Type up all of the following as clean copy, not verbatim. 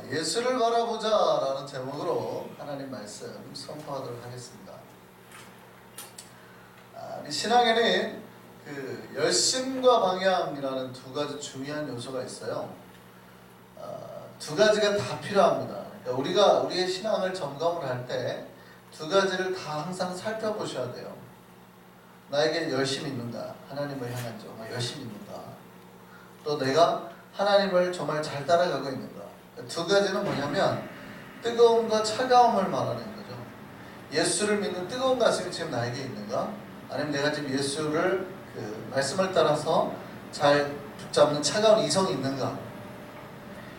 예수를 바라보자 라는 제목으로 하나님 말씀 선포하도록 하겠습니다. 우리 신앙에는 그 열심과 방향이라는 두 가지 중요한 요소가 있어요. 두 가지가 다 필요합니다. 그러니까 우리의 신앙을 점검을 할 때 두 가지를 다 항상 살펴보셔야 돼요. 나에게 열심이 있는가? 하나님을 향한 정말 열심이 있는가? 또 내가 하나님을 정말 잘 따라가고 있는가? 두 가지는 뭐냐면 뜨거움과 차가움을 말하는 거죠. 예수를 믿는 뜨거운 가슴이 지금 나에게 있는가? 아니면 내가 지금 예수를 그 말씀을 따라서 잘 붙잡는 차가운 이성이 있는가?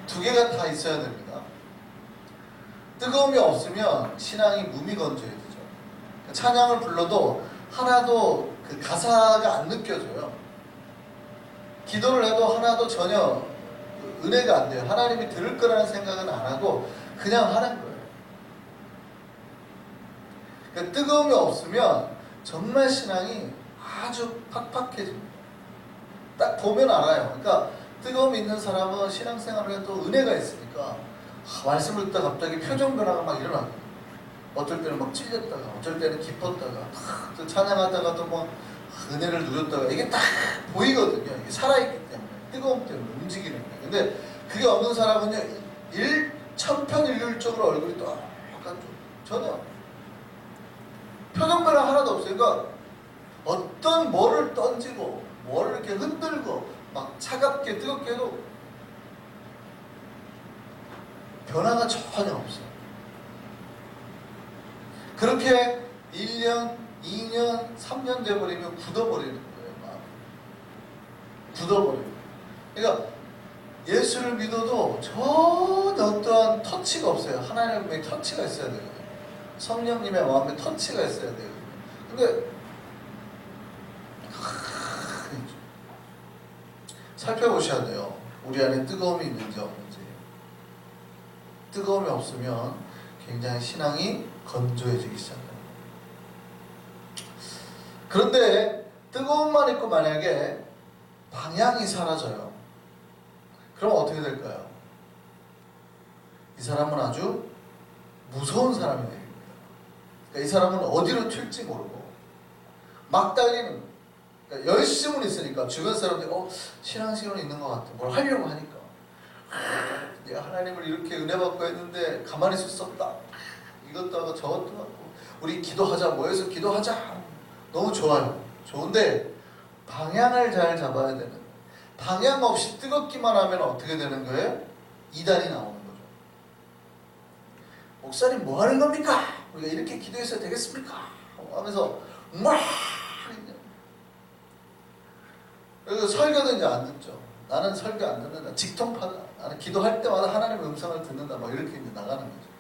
두 개가 다 있어야 됩니다. 뜨거움이 없으면 신앙이 무미건조해지죠. 찬양을 불러도 하나도 그 가사가 안 느껴져요. 기도를 해도 하나도 전혀 은혜가 안 돼요. 하나님이 들을 거라는 생각은 안 하고 그냥 하는 거예요. 그러니까 뜨거움이 없으면 정말 신앙이 아주 팍팍해집니다. 딱 보면 알아요. 그러니까 뜨거움이 있는 사람은 신앙생활을 해도 은혜가 있으니까 말씀을 듣다 갑자기 표정 변화가 막 일어나요. 어쩔 때는 막 찔렸다가 어쩔 때는 기뻤다가 또 찬양하다가도 막 은혜를 누렸다가 이게 딱 보이거든요. 이게 살아있기 때문에 뜨거움 때문에 움직이는 거예요. 근데 그게 없는 사람은요 천편일률적으로 얼굴이 또 약간 좀 전혀 표정 변화 하나도 없어요. 그러니까 어떤 뭐를 던지고 뭐를 이렇게 흔들고 막 차갑게 뜨겁게 해도 변화가 전혀 없어요. 그렇게 1년, 2년, 3년 돼버리면 굳어버리는 거예요. 마음이. 굳어버려요. 그러니까 예수를 믿어도 전혀 어떠한 터치가 없어요. 하나님의 터치가 있어야 되거든요. 성령님의 마음에 터치가 있어야 되거든요. 근데 살펴보셔야 돼요. 우리 안에 뜨거움이 있는지 없는지. 뜨거움이 없으면 굉장히 신앙이 건조해지기 시작합니다. 그런데 뜨거움만 있고 만약에 방향이 사라져요. 그럼 어떻게 될까요? 이 사람은 아주 무서운 사람이 됩니다. 그러니까 이 사람은 어디로 튈지 모르고 막 달리는, 그러니까 열심은 있으니까 주변 사람들이 신앙생활은 있는 것 같아. 뭘 하려고 하니까 내가 하나님을 이렇게 은혜 받고 했는데 가만히 있을 수 없다. 이것도 하고 저것도 하고 우리 기도하자, 모여서 기도하자. 너무 좋아요. 좋은데 방향을 잘 잡아야 되는 거예요. 방향 없이 뜨겁기만 하면 어떻게 되는 거예요? 이단이 나오는 거죠. 목사님 뭐 하는 겁니까? 우리가 이렇게 기도했어야 되겠습니까? 하면서 막 그래서 설교도 이제 안 듣죠. 나는 설교 안 듣는다. 직통파다. 나는 기도할 때마다 하나님의 음성을 듣는다. 막 이렇게 이제 나가는 거죠.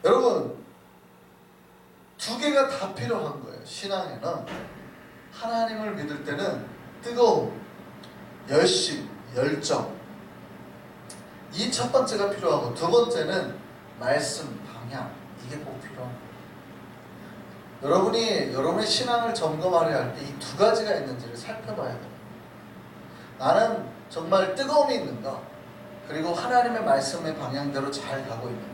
여러분, 두 개가 다 필요한 거예요. 신앙에는 하나님을 믿을 때는 뜨거움, 열심, 열정, 이 첫 번째가 필요하고 두 번째는 말씀, 방향, 이게 꼭 필요한 거예요. 여러분의 신앙을 점검하려 할 때 이 두 가지가 있는지를 살펴봐야 돼요. 나는 정말 뜨거움이 있는가? 그리고 하나님의 말씀의 방향대로 잘 가고 있는가?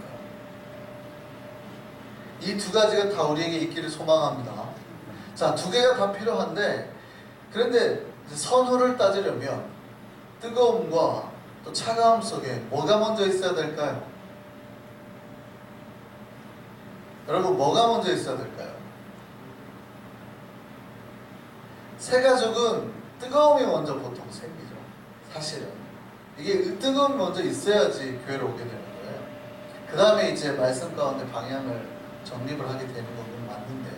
이 두 가지가 다 우리에게 있기를 소망합니다. 자, 두 개가 다 필요한데, 그런데 선호를 따지려면 뜨거움과 또 차가움 속에 뭐가 먼저 있어야 될까요? 여러분, 뭐가 먼저 있어야 될까요? 새 가족은 뜨거움이 먼저 보통 생기죠. 사실은 이게 뜨거움이 먼저 있어야지 교회로 오게 되는 거예요. 그 다음에 이제 말씀 가운데 방향을 정립을 하게 되는 건 맞는데,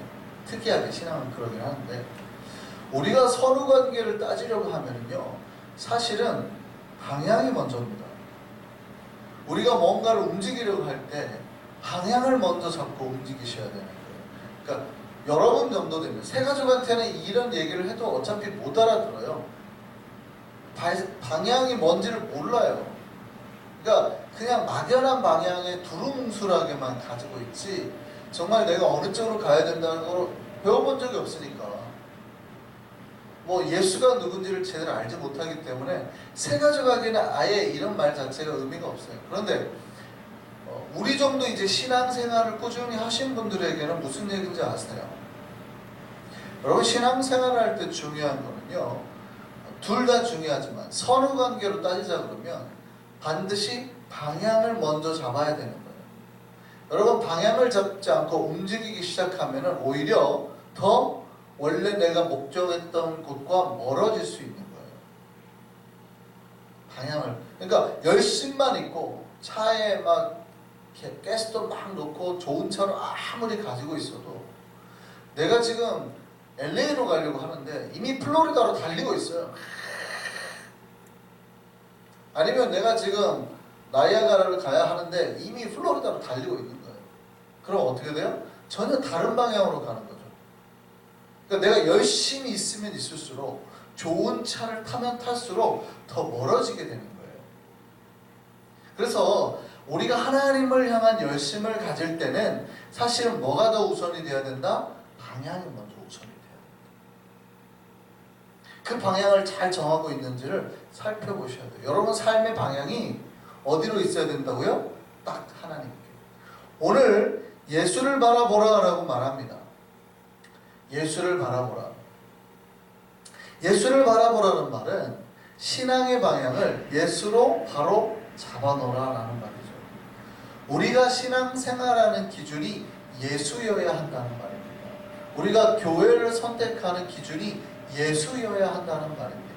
특이하게 신앙은 그러긴 하는데, 우리가 선후 관계를 따지려고 하면요 사실은 방향이 먼저입니다. 우리가 뭔가를 움직이려고 할 때 방향을 먼저 잡고 움직이셔야 되는 거예요. 그러니까 여러분 정도 되면 새 가족한테는 이런 얘기를 해도 어차피 못 알아들어요. 방향이 뭔지를 몰라요. 그러니까 그냥 막연한 방향에 두루뭉술하게만 가지고 있지 정말 내가 어느 쪽으로 가야 된다는 걸 배워본 적이 없으니까 뭐 예수가 누군지를 제대로 알지 못하기 때문에 새 가져가기는 아예 이런 말 자체가 의미가 없어요. 그런데 우리 정도 이제 신앙생활을 꾸준히 하신 분들에게는 무슨 얘기인지 아세요? 여러분, 신앙생활을 할 때 중요한 거는요, 둘 다 중요하지만 선후관계로 따지자 그러면 반드시 방향을 먼저 잡아야 되는 거예요. 여러분, 방향을 잡지 않고 움직이기 시작하면 오히려 더 원래 내가 목적했던 곳과 멀어질 수 있는 거예요. 방향을. 그러니까 열심만 있고 차에 막 가스도 막 넣고 좋은 차로 아무리 가지고 있어도 내가 지금 LA로 가려고 하는데 이미 플로리다로 달리고 있어요. 아니면 내가 지금 나이아가라를 가야 하는데 이미 플로리다로 달리고 있는 거예요. 그럼 어떻게 돼요? 전혀 다른 방향으로 가는 거죠. 그러니까 내가 열심히 있으면 있을수록 좋은 차를 타면 탈수록 더 멀어지게 되는 거예요. 그래서 우리가 하나님을 향한 열심을 가질 때는 사실은 뭐가 더 우선이 되어야 된다? 방향이 먼저 우선이 돼야 된다. 그 방향을 잘 정하고 있는지를 살펴보셔야 돼요. 여러분 삶의 방향이 어디로 있어야 된다고요? 딱 하나님께. 오늘 예수를 바라보라라고 말합니다. 예수를 바라보라. 예수를 바라보라는 말은 신앙의 방향을 예수로 바로 잡아놓으라라는 말이죠. 우리가 신앙생활하는 기준이 예수여야 한다는 말입니다. 우리가 교회를 선택하는 기준이 예수여야 한다는 말입니다.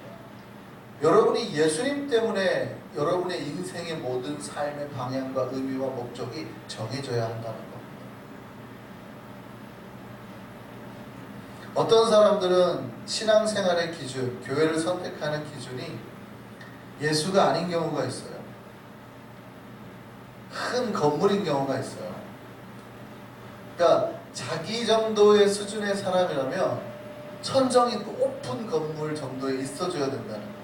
여러분이 예수님 때문에 여러분의 인생의 모든 삶의 방향과 의미와 목적이 정해져야 한다는 겁니다. 어떤 사람들은 신앙생활의 기준, 교회를 선택하는 기준이 예수가 아닌 경우가 있어요. 큰 건물인 경우가 있어요. 그러니까 자기 정도의 수준의 사람이라면 천정이 높은 건물 정도에 있어줘야 된다는 거예요.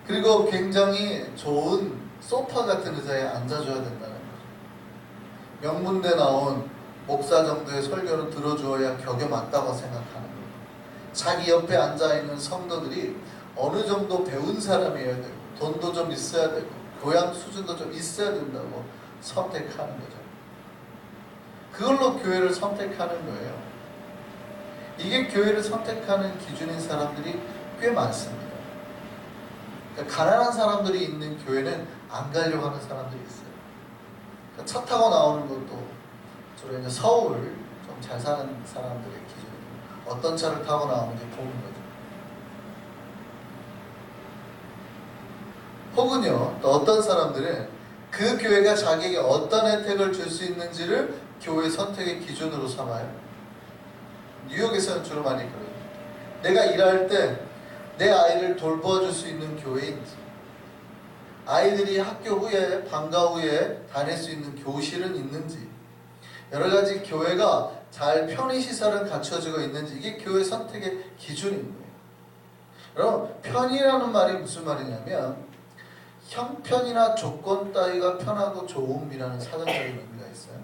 그리고 굉장히 좋은 소파 같은 의자에 앉아줘야 된다는 거죠. 명문대 나온 목사 정도의 설교를 들어주어야 격에 맞다고 생각하는 거예요. 자기 옆에 앉아있는 성도들이 어느 정도 배운 사람이어야 되고 돈도 좀 있어야 되고 교양 수준도 좀 있어야 된다고 선택하는 거죠. 그걸로 교회를 선택하는 거예요. 이게 교회를 선택하는 기준인 사람들이 꽤 많습니다. 그러니까 가난한 사람들이 있는 교회는 안 가려고 하는 사람들이 있어요. 그러니까 차 타고 나오는 것도 주로 이제 서울 좀 잘 사는 사람들의 기준입니다. 어떤 차를 타고 나오는지 보는 거죠. 혹은요, 또 어떤 사람들은 그 교회가 자기에게 어떤 혜택을 줄 수 있는지를 교회 선택의 기준으로 삼아요. 뉴욕에서는 주로 많이 그래요. 내가 일할 때 내 아이를 돌봐줄 수 있는 교회인지, 아이들이 학교 후에 방과 후에 다닐 수 있는 교실은 있는지, 여러 가지 교회가 잘 편의시설은 갖춰지고 있는지, 이게 교회 선택의 기준인 거예요. 여러분, 편이라는 말이 무슨 말이냐면 형편이나 조건 따위가 편하고 좋음이라는 사전적인 의미가 있어요.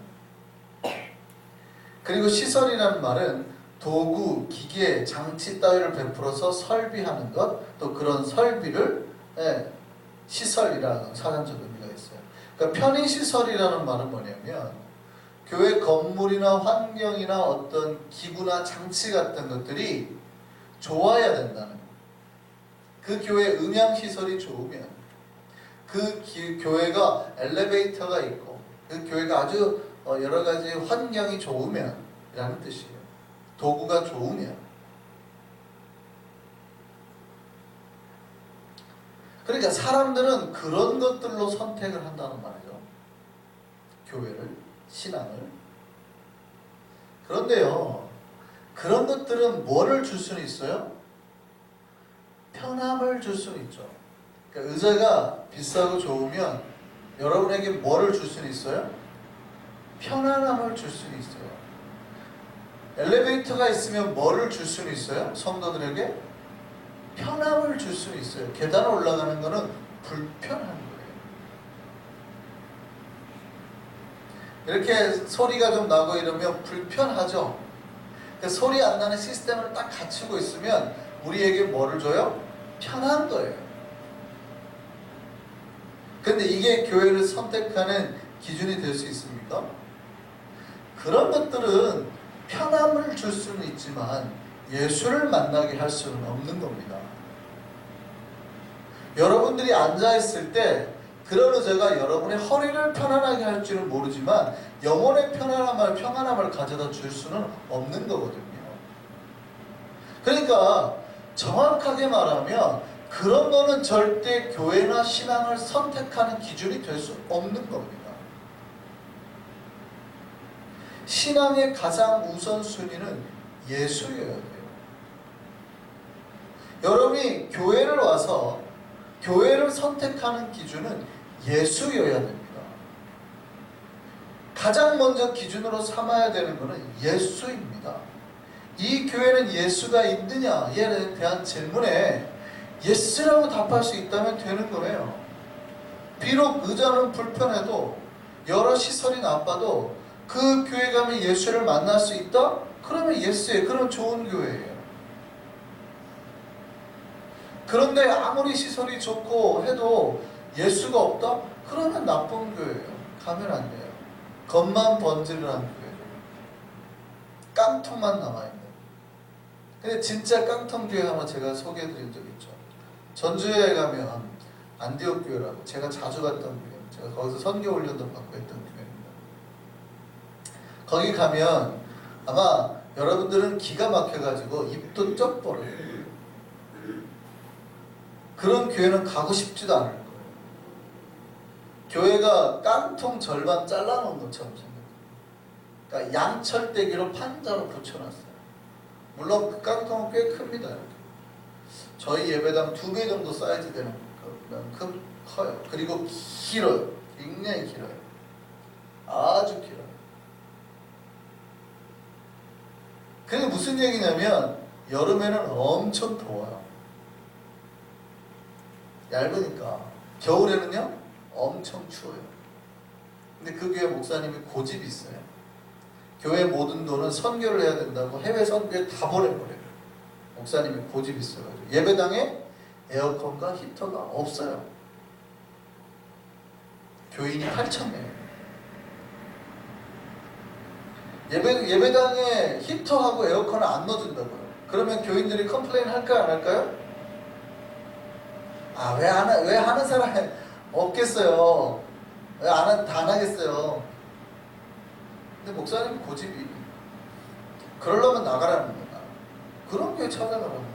그리고 시설이라는 말은 도구, 기계, 장치 따위를 베풀어서 설비하는 것, 또 그런 설비를 시설이라는 사전적 의미가 있어요. 그러니까 편의시설이라는 말은 뭐냐면 교회 건물이나 환경이나 어떤 기구나 장치 같은 것들이 좋아야 된다는 거예요. 그 교회 음향시설이 좋으면, 그 교회가 엘리베이터가 있고, 그 교회가 아주 여러 가지 환경이 좋으면 이라는 뜻이에요. 도구가 좋으면. 그러니까 사람들은 그런 것들로 선택을 한다는 말이죠. 교회를, 신앙을. 그런데요, 그런 것들은 뭐를 줄 수는 있어요? 편함을 줄 수는 있죠. 그러니까 의자가 비싸고 좋으면 여러분에게 뭐를 줄 수는 있어요? 편안함을 줄 수는 있어요. 엘리베이터가 있으면 뭐를 줄 수는 있어요? 성도들에게 편함을 줄 수는 있어요. 계단을 올라가는 것은 불편한 거예요. 이렇게 소리가 좀 나고 이러면 불편하죠. 그 소리 안 나는 시스템을 딱 갖추고 있으면 우리에게 뭐를 줘요? 편한 거예요. 근데 이게 교회를 선택하는 기준이 될 수 있습니까? 그런 것들은 편함을 줄 수는 있지만 예수를 만나게 할 수는 없는 겁니다. 여러분들이 앉아있을 때 그런 의자가 여러분의 허리를 편안하게 할 줄은 모르지만 영혼의 평안함을 가져다 줄 수는 없는 거거든요. 그러니까 정확하게 말하면 그런 거는 절대 교회나 신앙을 선택하는 기준이 될 수 없는 겁니다. 신앙의 가장 우선순위는 예수여야 돼요. 여러분이 교회를 와서 교회를 선택하는 기준은 예수여야 됩니다. 가장 먼저 기준으로 삼아야 되는 것은 예수입니다. 이 교회는 예수가 있느냐에 대한 질문에 예스라고 답할 수 있다면 되는 거예요. 비록 의자는 불편해도 여러 시설이 나빠도 그 교회 가면 예수를 만날 수 있다? 그러면 예스예요. 그럼 좋은 교회예요. 그런데 아무리 시설이 좋고 해도 예수가 없다? 그러면 나쁜 교회예요. 가면 안 돼요. 겉만 번지르한 교회죠. 깡통만 남아있는. 근데 진짜 깡통 교회 한번 제가 소개해드린 적 있죠. 전주에 가면 안디옥 교회라고 제가 자주 갔던 교회, 제가 거기서 선교 훈련도 받고 했던 교회입니다. 거기 가면 아마 여러분들은 기가 막혀가지고 입도 쩍 벌어요. 그런 교회는 가고 싶지도 않을 거예요. 교회가 깡통 절반 잘라놓은 것처럼 생겼어요. 그러니까 양철대기로 판자로 붙여놨어요. 물론 그 깡통은 꽤 큽니다. 저희 예배당 2배 정도 사이즈 되는 만큼 커요. 그리고 길어요. 굉장히 길어요. 아주 길어요. 그게 무슨 얘기냐면 여름에는 엄청 더워요. 얇으니까. 겨울에는요 엄청 추워요. 근데 그 교회 목사님이 고집이 있어요. 교회 모든 돈은 선교를 해야 된다고 해외 선교에 다 보내버려요. 목사님이 고집이 있어가지고 예배당에 에어컨과 히터가 없어요. 교인이 8,000명. 예배당에 히터하고 에어컨을 안 넣어준다고요. 그러면 교인들이 컴플레인 할까요? 안 할까요? 왜 하는 사람이 없겠어요. 다 안 하겠어요. 근데 목사님 고집이 그러려면 나가라는 거야. 그런 교회 찾아가라는 거야.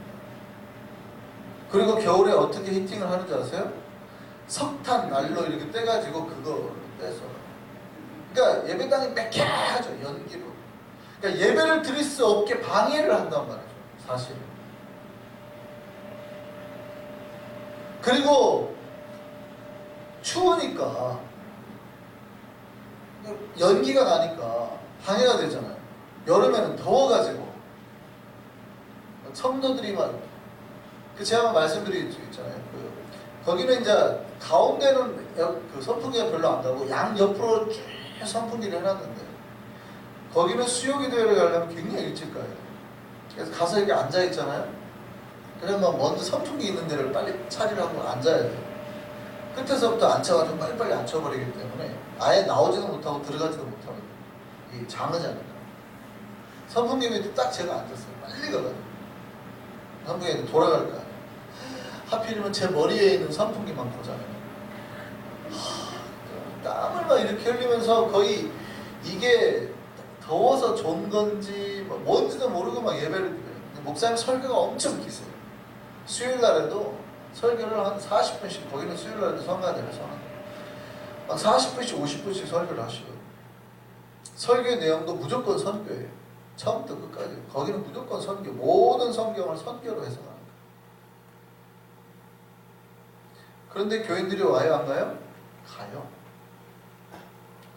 그리고 겨울에 어떻게 히팅을 하는지 아세요? 석탄 난로 이렇게 떼가지고 그거 떼서. 그러니까 예배당이 매캐하죠. 연기로. 그러니까 예배를 드릴 수 없게 방해를 한단 말이죠. 사실은. 그리고 추우니까 연기가 나니까 방해가 되잖아요. 여름에는 더워가지고 성도들이 막 제가 말씀드린 적 있잖아요. 거기는 이제 가운데는 그 선풍기가 별로 안 가고 양 옆으로 쭉 선풍기를 해놨는데 거기는 수요기도회를 가려면 굉장히 일찍 가요. 그래서 가서 이렇게 앉아 있잖아요. 그러면 먼저 선풍기 있는 데를 빨리 차리라고 앉아야 돼요. 끝에서부터 앉혀가지고 빨리빨리 앉혀버리기 때문에 아예 나오지도 못하고 들어가지도 못하고 이 장으자니까. 선풍기 밑에 딱 제가 앉았어요. 빨리 가가지고 선풍기에 돌아갈 거 아니에요. 하필이면 제 머리에 있는 선풍기만 보잖아요. 땀을 막 이렇게 흘리면서 거의 이게 더워서 좋은 건지 뭔지도 모르고 막 예배를 드려요. 목사님 설교가 엄청 기세요. 수요일 날에도 설교를 한 40분씩, 거기는 수요일 날에도 성가대라서 막 40분씩 50분씩 설교를 하시거든요. 설교의 내용도 무조건 선교예요. 처음부터 끝까지. 거기는 무조건 선교. 모든 성경을 선교로 해석하는 거예요. 그런데 교인들이 와요, 안 가요? 가요.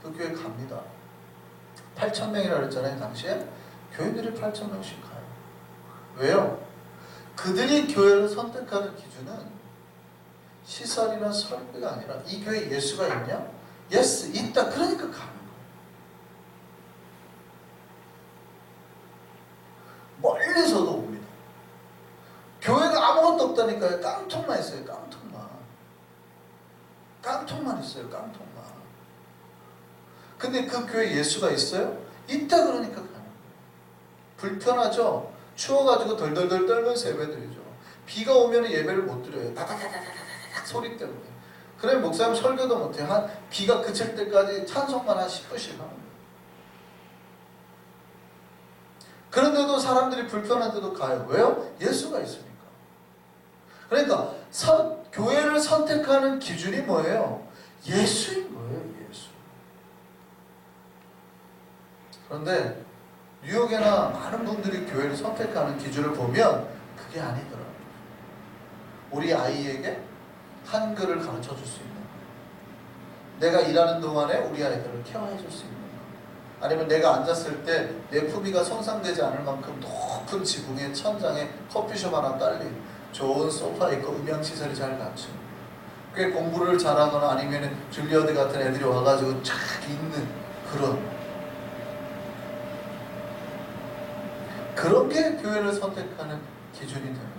그 교회 갑니다. 8,000명이라고 했잖아요, 당시에. 교인들이 8,000명씩 가요. 왜요? 그들이 교회를 선택하는 기준은 시설이나 설비가 아니라 이 교회에 예수가 있냐? 예스, 있다. 그러니까 가는 거예요. 멀리서도 옵니다. 교회가 아무것도 없다니까요. 깡통만 있어요. 깡통만 있어요. 깡통만. 근데 그 교회에 예수가 있어요? 있다 그러니까 가는 거예요. 불편하죠? 추워가지고 덜덜덜 떨면서 예배드리죠. 비가 오면 예배를 못 드려요. 다다다다다닥 소리 때문에. 그래 목사님 설교도 못해. 한 비가 그칠 때까지 찬송만 한 10분씩 하는 거예요. 그런데도 사람들이 불편한데도 가요. 왜요? 예수가 있으니까. 그러니까 교회를 선택하는 기준이 뭐예요? 예수인 거예요. 예수. 그런데 뉴욕에나 많은 분들이 교회를 선택하는 기준을 보면 그게 아니더라고요. 우리 아이에게 한글을 가르쳐 줄 수 있는 거, 내가 일하는 동안에 우리 아이들을 케어해 줄 수 있는 거, 아니면 내가 앉았을 때 내 품위가 손상되지 않을 만큼 높은 지붕에 천장에 커피숍 하나 딸린 좋은 소파 있고 음향시설이 잘 갖춘, 꽤 공부를 잘하거나 아니면 줄리어드 같은 애들이 와가지고 쫙 있는 그런 게 교회를 선택하는 기준이 되는 거예요.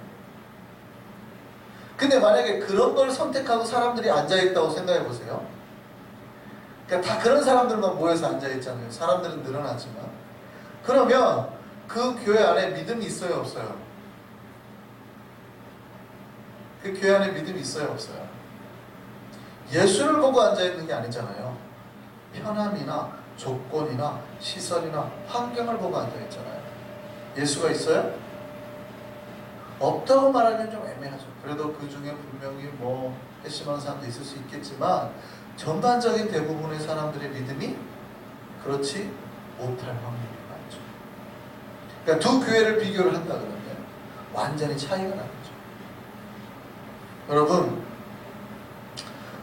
근데 만약에 그런 걸 선택하고 사람들이 앉아있다고 생각해 보세요. 그러니까 다 그런 사람들만 모여서 앉아있잖아요. 사람들은 늘어나지만. 그러면 그 교회 안에 믿음이 있어요? 없어요? 그 교회 안에 믿음이 있어요? 없어요? 예수를 보고 앉아있는 게 아니잖아요. 편함이나 조건이나 시설이나 환경을 보고 앉아있잖아요. 예수가 있어요? 없다고 말하기는 좀 애매하죠. 그래도 그 중에 분명히 뭐 회심하는 사람도 있을 수 있겠지만 전반적인 대부분의 사람들의 믿음이 그렇지 못할 확률이 많죠. 그러니까 두 교회를 비교를 한다 그러면 완전히 차이가 나죠. 여러분,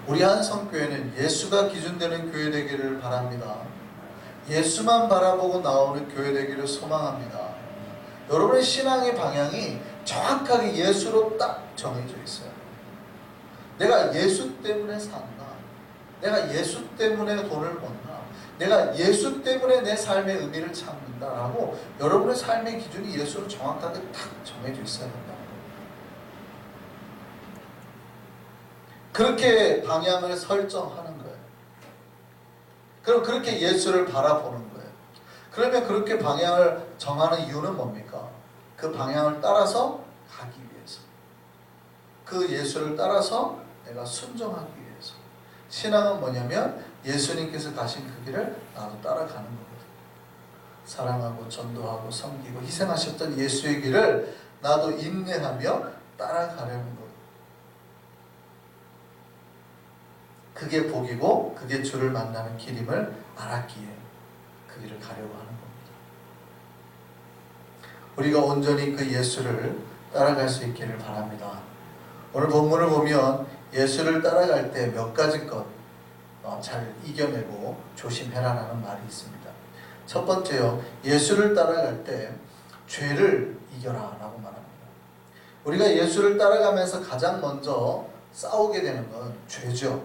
우리 한성교회는 예수가 기준되는 교회 되기를 바랍니다. 예수만 바라보고 나오는 교회 되기를 소망합니다. 여러분의 신앙의 방향이 정확하게 예수로 딱 정해져 있어요. 내가 예수 때문에 산다. 내가 예수 때문에 돈을 번다. 내가 예수 때문에 내 삶의 의미를 찾는다라고 여러분의 삶의 기준이 예수로 정확하게 딱 정해져 있어야 된다. 그렇게 방향을 설정하는 거예요. 그럼 그렇게 예수를 바라보는 거예요. 그러면 그렇게 방향을 정하는 이유는 뭡니까? 그 방향을 따라서 가기 위해서. 그 예수를 따라서 내가 순종하기 위해서. 신앙은 뭐냐면 예수님께서 가신 그 길을 나도 따라가는 거거든요. 사랑하고 전도하고 섬기고 희생하셨던 예수의 길을 나도 인내하며 따라가려는 거예요. 그게 복이고 그게 주를 만나는 길임을 알았기에 그 길을 가려고 하는 겁니다. 우리가 온전히 그 예수를 따라갈 수 있기를 바랍니다. 오늘 본문을 보면 예수를 따라갈 때 몇 가지 것 잘 이겨내고 조심해라라는 말이 있습니다. 첫 번째요, 예수를 따라갈 때 죄를 이겨라라고 말합니다. 우리가 예수를 따라가면서 가장 먼저 싸우게 되는 건 죄죠.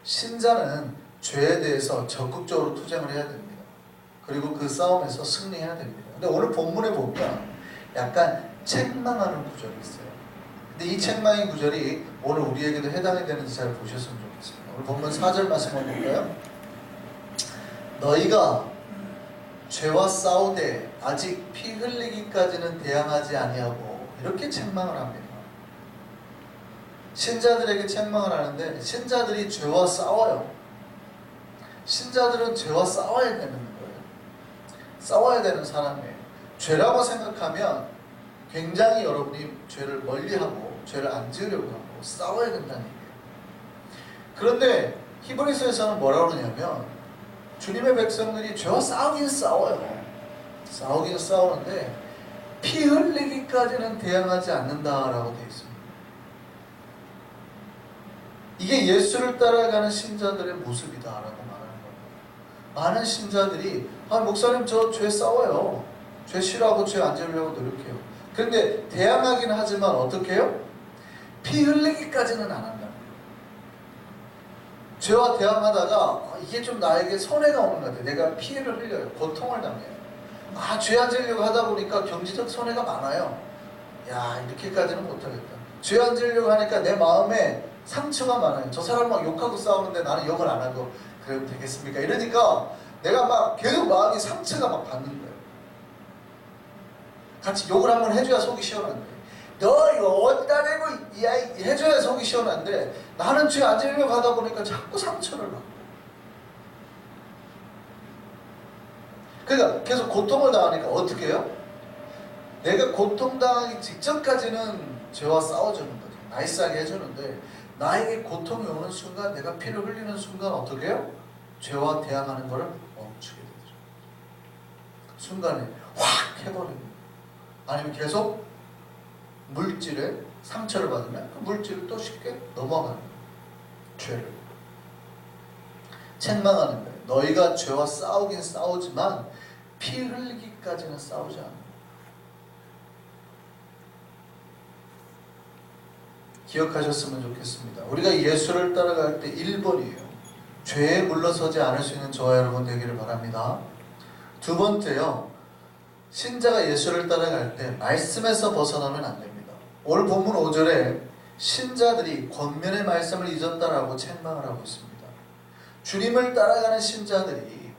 신자는 죄에 대해서 적극적으로 투쟁을 해야 됩니다. 그리고 그 싸움에서 승리해야 됩니다. 근데 오늘 본문에 보면 약간 책망하는 구절이 있어요. 근데 이 책망의 구절이 오늘 우리에게도 해당이 되는지 잘 보셨으면 좋겠습니다. 오늘 본문 4절 말씀 한번 볼까요? 너희가 죄와 싸우되 아직 피 흘리기까지는 대항하지 아니하고, 이렇게 책망을 합니다. 신자들에게 책망을 하는데 신자들이 죄와 싸워요. 신자들은 죄와 싸워야 되는 거예요. 싸워야 되는 사람이에요. 죄라고 생각하면 굉장히 여러분이 죄를 멀리하고 죄를 안 지으려고 하고 싸워야 된다는 얘기예요. 그런데 히브리서에서는 뭐라고 그러냐면 주님의 백성들이 죄와 싸우긴 싸워요. 싸우긴 싸우는데 피 흘리기까지는 대항하지 않는다라고 되어 있습니다. 이게 예수를 따라가는 신자들의 모습이다라고 말하는 겁니다. 많은 신자들이 목사님 저 죄 싸워요. 죄 싫어하고 죄 안 지으려고 노력해요. 그런데 대항하긴 하지만 어떻게 해요? 피 흘리기까지는 안 한다. 죄와 대항하다가 이게 좀 나에게 손해가 오는 것 같아요. 내가 피해를 흘려요. 고통을 당해요. 죄 안 지으려고 하다 보니까 경제적 손해가 많아요. 야, 이렇게까지는 못하겠다. 죄 안 지으려고 하니까 내 마음에 상처가 많아요. 저 사람 막 욕하고 싸우는데 나는 욕을 안 하고 그러면 되겠습니까? 이러니까 내가 막 계속 마음이 상처가 막 받는 거예요. 같이 욕을 한번 해줘야 속이 시원한데, 너 이거 어디다 대고 해줘야 속이 시원한데, 나는 죄 안 지으려고 하다 보니까 자꾸 상처를 받고, 그러니까 계속 고통을 당하니까 어떻게 해요? 내가 고통당하기 직전까지는 죄와 싸워주는 거죠. 나이스하게 해주는데, 나에게 고통이 오는 순간, 내가 피를 흘리는 순간 어떻게 해요? 죄와 대항하는 것을 멈추게 되죠. 순간에 확 해버리는 거예요. 아니면 계속 물질에 상처를 받으면 그 물질을 또 쉽게 넘어가는 거예요. 죄를 책망하는 거예요. 너희가 죄와 싸우긴 싸우지만 피 흘리기까지는 싸우지 않는 거예요. 기억하셨으면 좋겠습니다. 우리가 예수를 따라갈 때 1번이에요. 죄에 물러서지 않을 수 있는 저와 여러분 되기를 바랍니다. 두 번째요. 신자가 예수를 따라갈 때 말씀에서 벗어나면 안 됩니다. 오늘 본문 5절에 신자들이 권면의 말씀을 잊었다라고 책망을 하고 있습니다. 주님을 따라가는 신자들이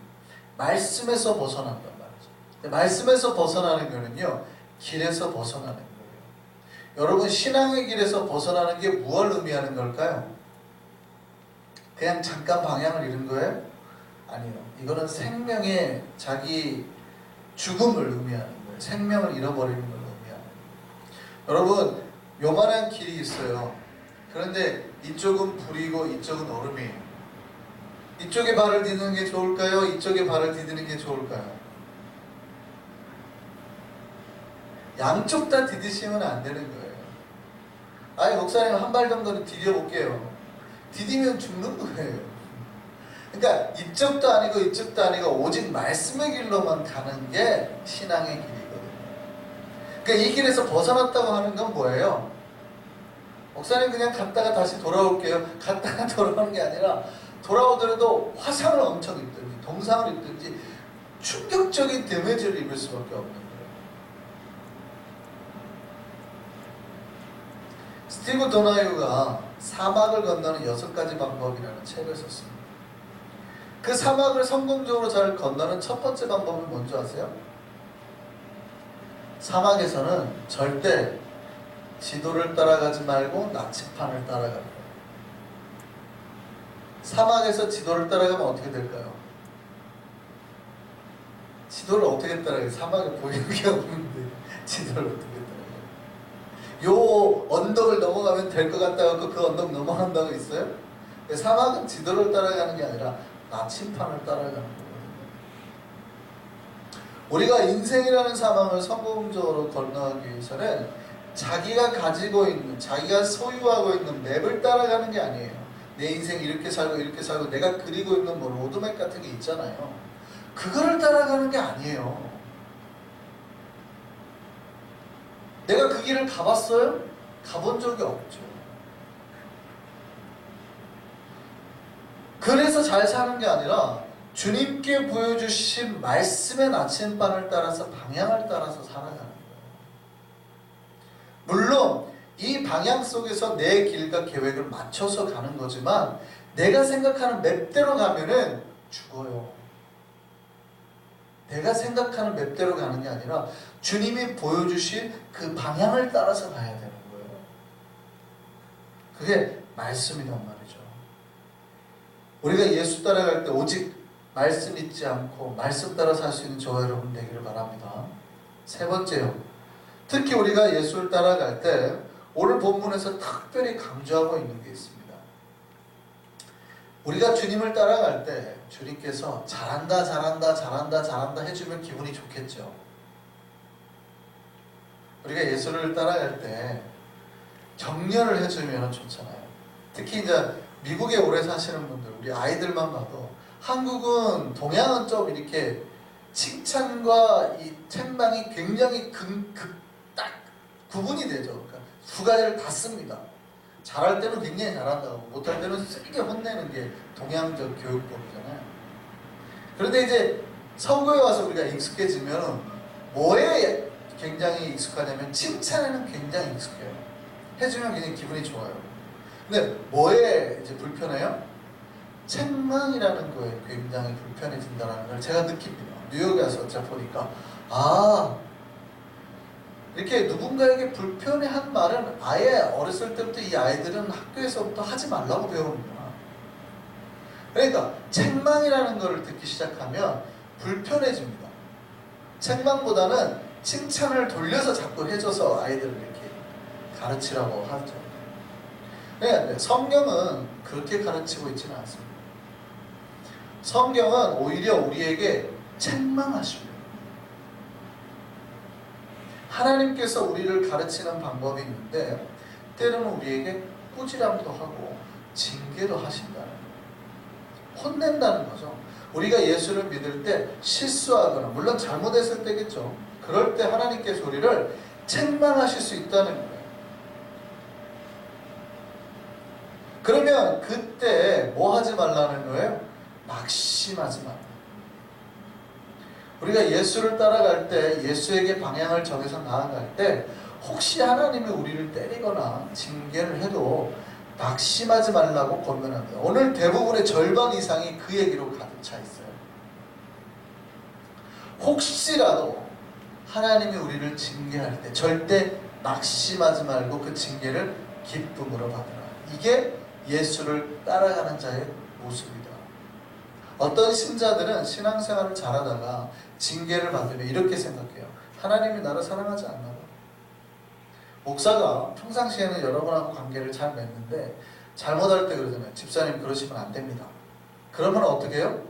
말씀에서 벗어난단 말이죠. 말씀에서 벗어나는 것은요, 길에서 벗어나는 거예요. 여러분, 신앙의 길에서 벗어나는 게 무엇을 의미하는 걸까요? 그냥 잠깐 방향을 잃은 거예요? 아니요. 이거는 생명의 자기 죽음을 의미하는 거예요. 생명을 잃어버리는 걸 의미하는 거예요. 여러분, 요만한 길이 있어요. 그런데 이쪽은 불이고 이쪽은 얼음이에요. 이쪽에 발을 디디는 게 좋을까요? 이쪽에 발을 디디는 게 좋을까요? 양쪽 다 디디시면 안 되는 거예요. 아니, 목사님 한 발 정도는 디뎌볼게요. 디디면 죽는 거예요. 그러니까 이쪽도 아니고 이쪽도 아니고 오직 말씀의 길로만 가는 게 신앙의 길이거든요. 그러니까 이 길에서 벗어났다고 하는 건 뭐예요? 목사님 그냥 갔다가 다시 돌아올게요. 갔다가 돌아오는 게 아니라 돌아오더라도 화상을 엄청 입든지 동상을 입든지 충격적인 데미지를 입을 수밖에 없는 거예요. 스티브 도나유가 사막을 건너는 6가지 방법이라는 책을 썼습니다. 그 사막을 성공적으로 잘 건너는 첫 번째 방법은 뭔지 아세요? 사막에서는 절대 지도를 따라가지 말고 나침판을 따라가는 거예요. 사막에서 지도를 따라가면 어떻게 될까요? 지도를 어떻게 따라가요? 사막에 보이는 게 없는데 지도를 어떻게 따라가요? 요 언덕을 넘어가면 될 것 같다고 그 언덕 넘어간다고 있어요? 사막은 지도를 따라가는 게 아니라 나침판을 따라가는 거거든요. 우리가 인생이라는 사망을 성공적으로 건너가기 위해서는 자기가 가지고 있는, 자기가 소유하고 있는 맵을 따라가는 게 아니에요. 내 인생 이렇게 살고 내가 그리고 있는 뭐 로드맵 같은 게 있잖아요. 그거를 따라가는 게 아니에요. 내가 그 길을 가봤어요? 가본 적이 없죠. 그래서 잘 사는 게 아니라 주님께 보여주신 말씀의 나침반을 따라서 방향을 따라서 살아가는 거예요. 물론 이 방향 속에서 내 길과 계획을 맞춰서 가는 거지만 내가 생각하는 맵대로 가면은 죽어요. 내가 생각하는 맵대로 가는 게 아니라 주님이 보여주신 그 방향을 따라서 가야 되는 거예요. 그게 말씀이란 말이죠. 우리가 예수 따라갈 때 오직 말씀 잊지 않고 말씀 따라 살 수 있는 저와 여러분 되기를 바랍니다. 세 번째요. 특히 우리가 예수를 따라갈 때 오늘 본문에서 특별히 강조하고 있는 게 있습니다. 우리가 주님을 따라갈 때 주님께서 잘한다 해주면 기분이 좋겠죠. 우리가 예수를 따라갈 때 격려를 해주면 좋잖아요. 특히 이제 미국에 오래 사시는 분들, 우리 아이들만 봐도 한국은 동양은 좀 이렇게 칭찬과 이 책망이 굉장히 딱 구분이 되죠. 그러니까 두 가지를 다 씁니다. 잘할 때는 굉장히 잘한다고, 못할 때는 세게 혼내는 게 동양적 교육법이잖아요. 그런데 이제 서구에 와서 우리가 익숙해지면 뭐에 굉장히 익숙하냐면 칭찬에는 굉장히 익숙해요. 해주면 굉장히 기분이 좋아요. 근데 뭐에 이제 불편해요? 책망이라는 거에 굉장히 불편해진다는 걸 제가 느낍니다. 뉴욕에 와서 제가 보니까 이렇게 누군가에게 불편해한 말은 아예 어렸을 때부터 이 아이들은 학교에서부터 하지 말라고 배웁니다. 그러니까 책망이라는 것을 듣기 시작하면 불편해집니다. 책망보다는 칭찬을 돌려서 자꾸 해줘서 아이들을 이렇게 가르치라고 하죠. 네, 성경은 그렇게 가르치고 있지는 않습니다. 성경은 오히려 우리에게 책망하십니다. 하나님께서 우리를 가르치는 방법이 있는데 때로는 우리에게 꾸지람도 하고 징계도 하신다는 거예요. 혼낸다는 거죠. 우리가 예수를 믿을 때 실수하거나 물론 잘못했을 때겠죠. 그럴 때 하나님께서 우리를 책망하실 수 있다는 거예요. 그러면 그때 뭐 하지 말라는 거예요? 낙심하지 말라. 우리가 예수를 따라갈 때 예수에게 방향을 정해서 나아갈 때 혹시 하나님이 우리를 때리거나 징계를 해도 낙심하지 말라고 권면합니다. 오늘 대부분의 절반 이상이 그 얘기로 가득 차 있어요. 혹시라도 하나님이 우리를 징계할 때 절대 낙심하지 말고 그 징계를 기쁨으로 받으라. 이게 예수를 따라가는 자의 모습이다. 어떤 신자들은 신앙생활을 잘하다가 징계를 받으면 이렇게 생각해요. 하나님이 나를 사랑하지 않나 봐. 목사가 평상시에는 여러분하고 관계를 잘 맺는데 잘못할 때 그러잖아요. 집사님 그러시면 안 됩니다. 그러면 어떻게 해요?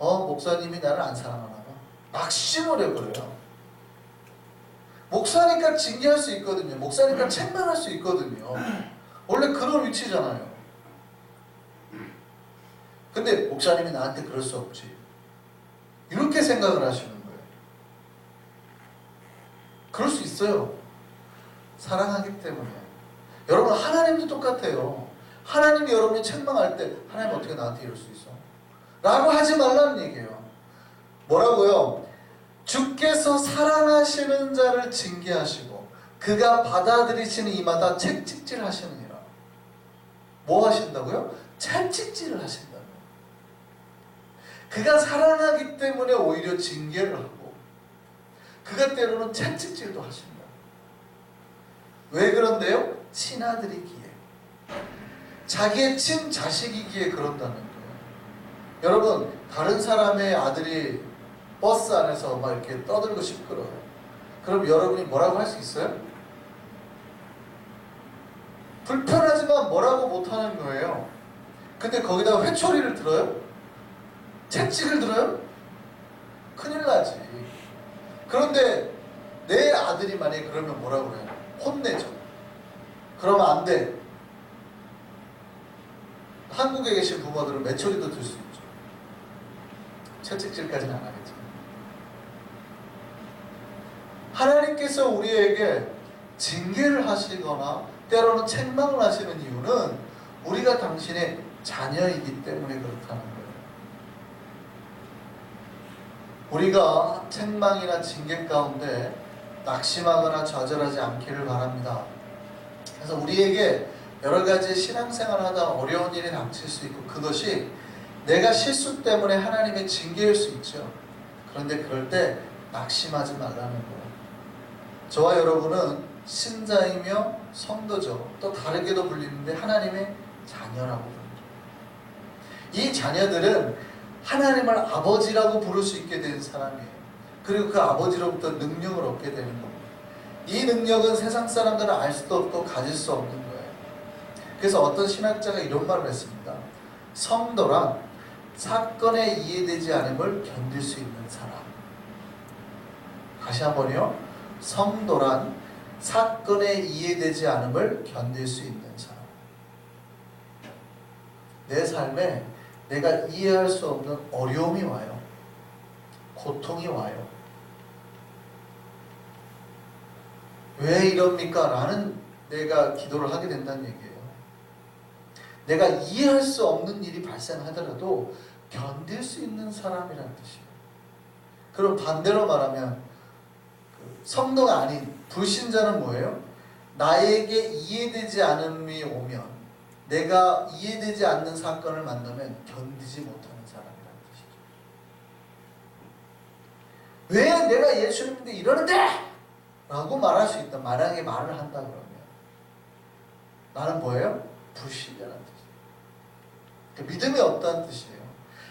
목사님이 나를 안 사랑하나 봐. 낙심을 해버려요. 목사니까 징계할 수 있거든요. 목사니까 책망할 수 있거든요. 원래 그런 위치잖아요. 근데 목사님이 나한테 그럴 수 없지. 이렇게 생각을 하시는 거예요. 그럴 수 있어요. 사랑하기 때문에. 여러분 하나님도 똑같아요. 하나님이 여러분이 책망할 때 하나님 어떻게 나한테 이럴 수 있어? 라고 하지 말라는 얘기예요. 뭐라고요? 주께서 사랑하시는 자를 징계하시고 그가 받아들이시는 이마다 채찍질 하시느니라. 뭐 하신다고요? 채찍질을 하신다고요. 그가 사랑하기 때문에 오히려 징계를 하고 그가 때로는 채찍질도 하신다. 왜 그런데요? 친아들이기에, 자기의 친자식이기에 그런다는 거예요. 여러분 다른 사람의 아들이 버스 안에서 막 이렇게 떠들고 시끄러워요. 그럼 여러분이 뭐라고 할 수 있어요? 불편하지만 뭐라고 못하는 거예요. 근데 거기다가 회초리를 들어요? 채찍을 들어요? 큰일 나지. 그런데 내 아들이 만약에 그러면 뭐라고 해요? 혼내죠. 그러면 안 돼. 한국에 계신 부모들은 매초리도 들 수 있죠. 채찍질까지는 안 하겠죠. 하나님께서 우리에게 징계를 하시거나 때로는 책망을 하시는 이유는 우리가 당신의 자녀이기 때문에 그렇다는 거예요. 우리가 책망이나 징계 가운데 낙심하거나 좌절하지 않기를 바랍니다. 그래서 우리에게 여러 가지 신앙생활을 하다 어려운 일이 닥칠 수 있고 그것이 내가 실수 때문에 하나님의 징계일 수 있죠. 그런데 그럴 때 낙심하지 말라는 거예요. 저와 여러분은 신자이며 성도죠. 또 다르게도 불리는데 하나님의 자녀라고 부릅니다. 이 자녀들은 하나님을 아버지라고 부를 수 있게 된 사람이에요. 그리고 그 아버지로부터 능력을 얻게 되는 겁니다. 이 능력은 세상 사람들은 알 수도 없고 가질 수 없는 거예요. 그래서 어떤 신학자가 이런 말을 했습니다. 성도란 사건에 이해되지 않음을 견딜 수 있는 사람. 다시 한번요. 성도란 사건에 이해되지 않음을 견딜 수 있는 사람. 내 삶에 내가 이해할 수 없는 어려움이 와요. 고통이 와요. 왜 이럽니까? 라는 내가 기도를 하게 된다는 얘기예요. 내가 이해할 수 없는 일이 발생하더라도 견딜 수 있는 사람이라는 뜻이에요. 그럼 반대로 말하면 성도가 아닌 불신자는 뭐예요? 나에게 이해되지 않음이 오면, 내가 이해되지 않는 사건을 만나면 견디지 못하는 사람이라는 뜻이죠. 왜 내가 예수를 믿는데 이러는데? 라고 말할 수 있다. 만약에 말을 한다 그러면 나는 뭐예요? 불신자라는 뜻이에요. 그러니까 믿음이 없다는 뜻이에요.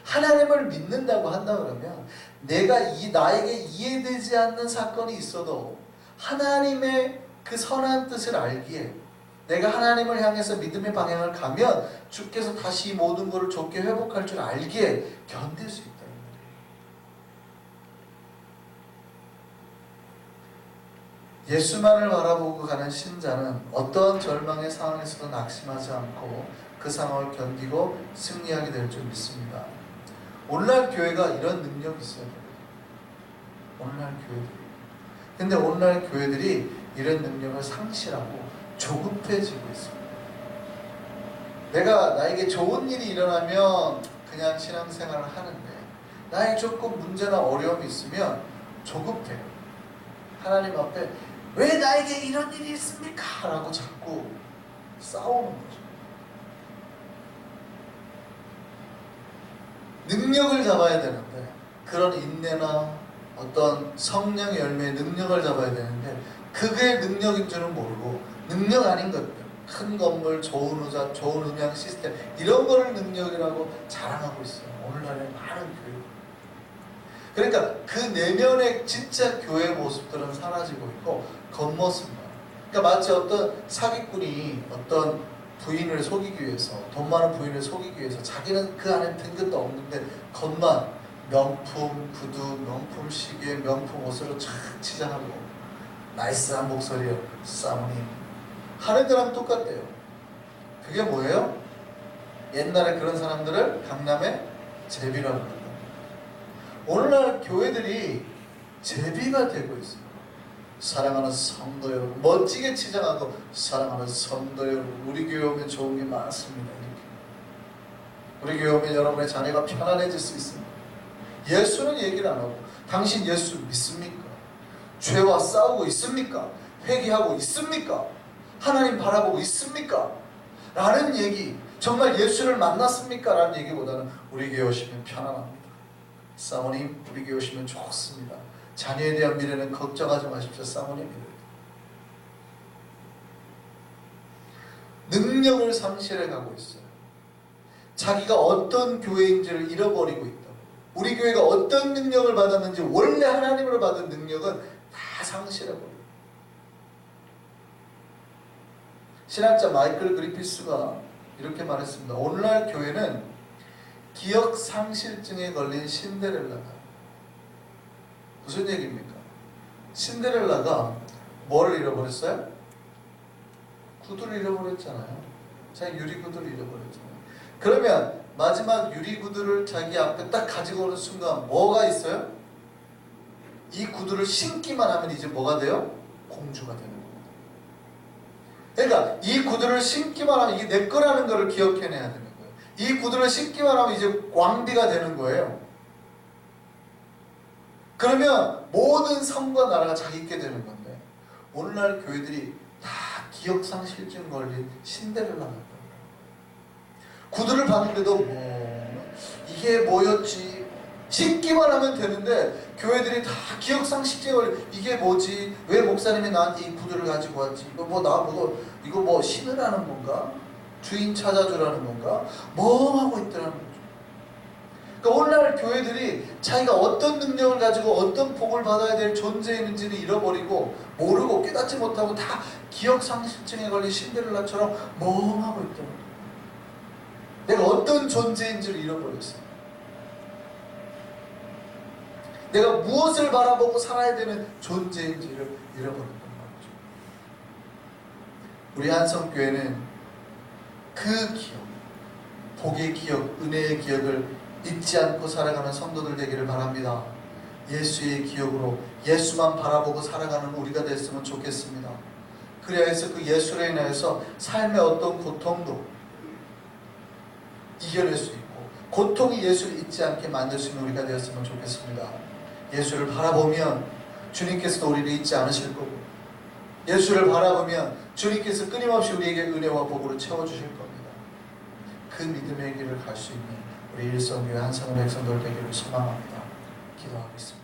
하나님을 믿는다고 한다 그러면 내가 나에게 이해되지 않는 사건이 있어도 하나님의 그 선한 뜻을 알기에, 내가 하나님을 향해서 믿음의 방향을 가면 주께서 다시 이 모든 것을 좋게 회복할 줄 알기에 견딜 수 있다. 예수만을 바라보고 가는 신자는 어떠한 절망의 상황에서도 낙심하지 않고 그 상황을 견디고 승리하게 될 줄 믿습니다. 오늘날 교회가 이런 능력이 있어요. 오늘날 교회들이. 근데 오늘날 교회들이 이런 능력을 상실하고 조급해지고 있습니다. 나에게 좋은 일이 일어나면 그냥 신앙생활을 하는데, 나에게 조금 문제나 어려움이 있으면 조급해요. 하나님 앞에 왜 나에게 이런 일이 있습니까? 라고 자꾸 싸우는 거죠. 능력을 잡아야 되는데, 그런 인내나 어떤 성령의 열매의 능력을 잡아야 되는데 그게 능력인 줄은 모르고 능력 아닌 것들, 큰 건물, 좋은 의자, 좋은 음향 시스템, 이런 거를 능력이라고 자랑하고 있어요. 오늘날의 많은 교회. 그러니까 그 내면의 진짜 교회 모습들은 사라지고 있고 겉모습만. 그러니까 마치 어떤 사기꾼이 어떤 부인을 속이기 위해서, 돈 많은 부인을 속이기 위해서 자기는 그 안에 든 것도 없는데 겉만 명품 구두, 명품 시계, 명품 옷으로 촥 치장하고 나이스한 목소리요, 사모님 하는 거랑 똑같대요. 그게 뭐예요? 옛날에 그런 사람들을 강남의 제비라고 합니다. 오늘날 교회들이 제비가 되고 있어요. 사랑하는 성도 여러분, 멋지게 치장하고 사랑하는 성도 여러분, 우리 교회 오면 좋은 게 많습니다. 이렇게. 우리 교회 오면 여러분의 자녀가 편안해질 수 있습니다. 예수는 얘기를 안 하고, 당신 예수 믿습니까? 죄와 싸우고 있습니까? 회개하고 있습니까? 하나님 바라보고 있습니까? 라는 얘기, 정말 예수를 만났습니까? 라는 얘기보다는 우리 교회 오시면 편안합니다. 사모님, 우리 교회 오시면 좋습니다. 자녀에 대한 미래는 걱정하지 마십시오. 사모님. 능력을 상실해 가고 있어요. 자기가 어떤 교회인지를 잃어버리고 있다. 우리 교회가 어떤 능력을 받았는지, 원래 하나님으로 받은 능력은 다 상실해버려요. 신학자 마이클 그리피스가 이렇게 말했습니다. 오늘날 교회는 기억상실증에 걸린 신데렐라다. 무슨 얘기입니까? 신데렐라가 뭐를 잃어버렸어요? 구두를 잃어버렸잖아요. 자기 유리구두를 잃어버렸잖아요. 그러면 마지막 유리구두를 자기 앞에 딱 가지고 오는 순간 뭐가 있어요? 이 구두를 신기만 하면 이제 뭐가 돼요? 공주가 되는 겁니다. 그러니까 이 구두를 신기만 하면 이게 내 거라는 것을 기억해내야 되는 거예요. 이 구두를 신기만 하면 이제 왕비가 되는 거예요. 그러면 모든 성과 나라가 자기 게 되는 건데, 오늘날 교회들이 다 기억상실증 걸린 신데렐라 같다. 구두를 봤는데도 이게 뭐였지? 신기만 하면 되는데 교회들이 다 기억상실증 걸린, 이게 뭐지? 왜 목사님이 나한테 이 구두를 가지고 왔지? 이거 뭐 나보고 이거 뭐 신으라는 건가? 주인 찾아주라는 건가? 뭐 하고 있더라는 거죠. 그러니까 오늘날 교회들이 자기가 어떤 능력을 가지고 어떤 복을 받아야 될 존재인지를 잃어버리고 모르고 깨닫지 못하고 다 기억상실증에 걸린 신데렐라처럼 멍하고 있더라고요. 내가 어떤 존재인지를 잃어버렸어요. 내가 무엇을 바라보고 살아야 되는 존재인지를 잃어버렸단 말이죠. 우리 한성교회는 그 기억, 복의 기억, 은혜의 기억을 잊지 않고 살아가는 성도들 되기를 바랍니다. 예수의 기억으로 예수만 바라보고 살아가는 우리가 됐으면 좋겠습니다. 그래야 해서 그 예수로 인하여서 삶의 어떤 고통도 이겨낼 수 있고, 고통이 예수를 잊지 않게 만들 수 있는 우리가 되었으면 좋겠습니다. 예수를 바라보면 주님께서도 우리를 잊지 않으실 거고, 예수를 바라보면 주님께서 끊임없이 우리에게 은혜와 복으로 채워주실 겁니다. 그 믿음의 길을 갈 수 있는 우리 일성교회 한성의 백성들 되기를 소망합니다. 기도하겠습니다.